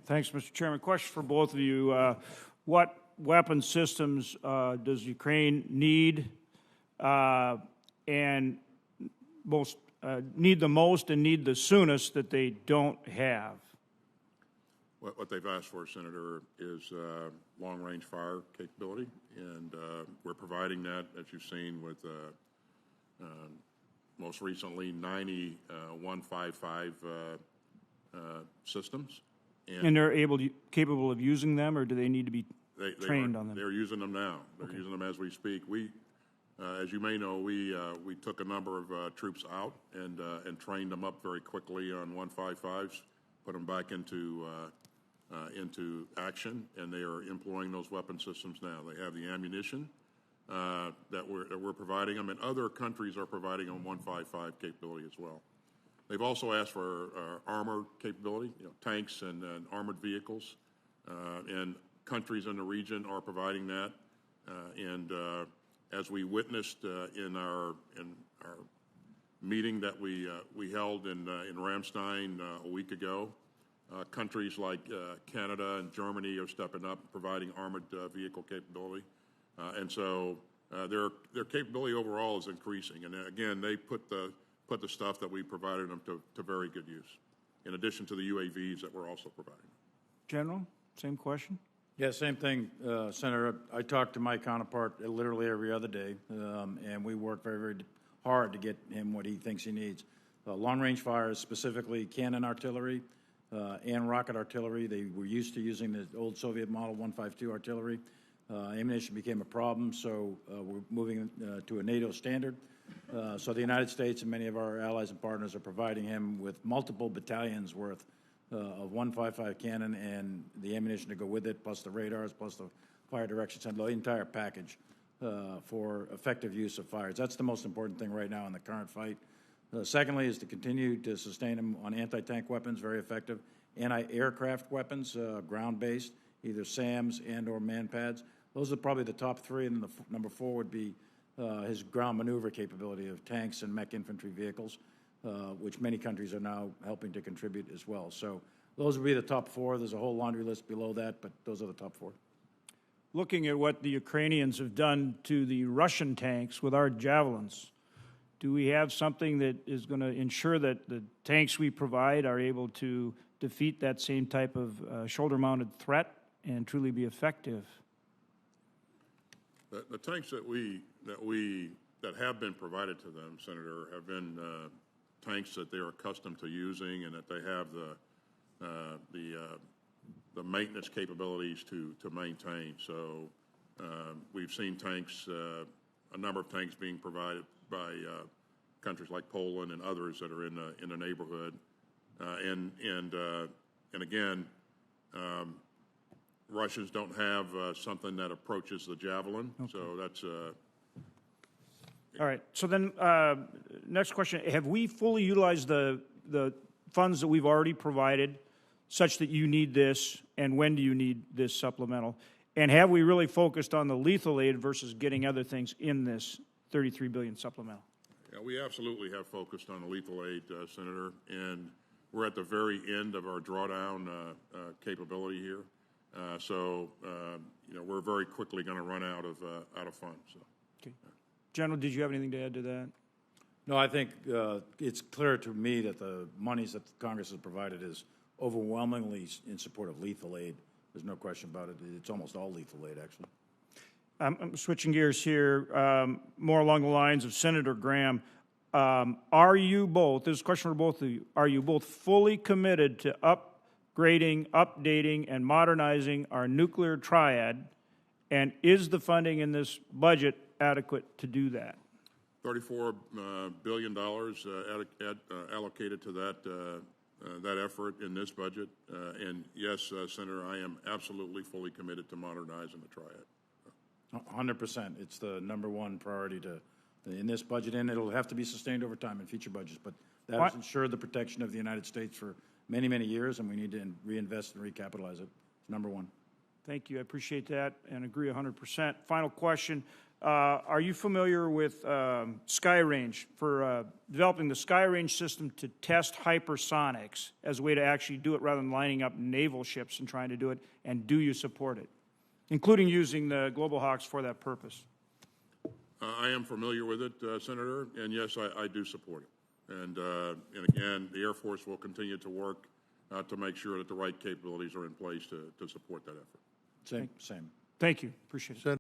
Thanks, Mr. Chairman. Question for both of you. What weapon systems does Ukraine need and need the most and need the soonest that they don't have? What they've asked for, Senator, is long-range fire capability, and we're providing that, as you've seen, with most recently 90 155 systems. And they're capable of using them, or do they need to be trained on them? They're using them now. They're using them as we speak. As you may know, we took a number of troops out and trained them up very quickly on 155s, put them back into action, and they are employing those weapon systems now. They have the ammunition that we're providing them, and other countries are providing them 155 capability as well. They've also asked for armor capability, tanks and armored vehicles, and countries in the region are providing that. And as we witnessed in our meeting that we held in Ramstein a week ago, countries like Canada and Germany are stepping up, providing armored vehicle capability, and so their capability overall is increasing. And again, they put the stuff that we provided them to very good use, in addition to the UAVs that we're also providing. General, same question. Yeah, same thing, Senator. I talk to my counterpart literally every other day, and we work very, very hard to get him what he thinks he needs. Long-range fires, specifically cannon artillery and rocket artillery. They were used to using the old Soviet model 152 artillery. Ammunition became a problem, so we're moving to a NATO standard. So the United States and many of our allies and partners are providing him with multiple battalions worth of 155 cannon and the ammunition to go with it, plus the radars, plus the fire direction center, the entire package for effective use of fires. That's the most important thing right now in the current fight. Secondly is to continue to sustain them on anti-tank weapons, very effective, anti-aircraft weapons, ground-based, either SAMs and or man-pads. Those are probably the top three, and then number four would be his ground maneuver capability of tanks and mech infantry vehicles, which many countries are now helping to contribute as well. So those would be the top four. There's a whole laundry list below that, but those are the top four. Looking at what the Ukrainians have done to the Russian tanks with our javelins, do we have something that is going to ensure that the tanks we provide are able to defeat that same type of shoulder-mounted threat and truly be effective? The tanks that have been provided to them, Senator, have been tanks that they are accustomed to using, and that they have the maintenance capabilities to maintain. So we've seen tanks, a number of tanks being provided by countries like Poland and others that are in the neighborhood, and again, Russians don't have something that approaches the Javelin, okay. So that's all right. So then, next question: have we fully utilized the funds that we've already provided, such that you need this, and when do you need this supplemental? And have we really focused on the lethal aid versus getting other things in this $33 billion supplemental? Yeah, we absolutely have focused on the lethal aid, Senator, and we're at the very end of our drawdown capability here. So we're very quickly going to run out of funds. So. Okay. General, did you have anything to add to that? No, I think it's clear to me that the monies that Congress has provided is overwhelmingly in support of lethal aid. There's no question about it. It's almost all lethal aid, actually. I'm switching gears here, more along the lines of Senator Graham. Are you both, this is a question for both of you, are you both fully committed to upgrading, updating, and modernizing our nuclear triad, and is the funding in this budget adequate to do that? $34 billion allocated to that effort in this budget. And yes, Senator, I am absolutely fully committed to modernizing the triad. 100%. It's the number one priority in this budget, and it'll have to be sustained over time in future budgets. But that has ensured the protection of the United States for many, many years, and we need to reinvest and recapitalize it. It's number one. Thank you. I appreciate that and agree 100%. Final question. Are you familiar with Sky Range for developing the Sky Range system to test hypersonics as a way to actually do it rather than lining up naval ships and trying to do it? And do you support it, including using the Global Hawks for that purpose? I am familiar with it, Senator, and yes, I do support it. And again, the Air Force will continue to work to make sure that the right capabilities are in place to support that effort. Same. Thank you. Appreciate it.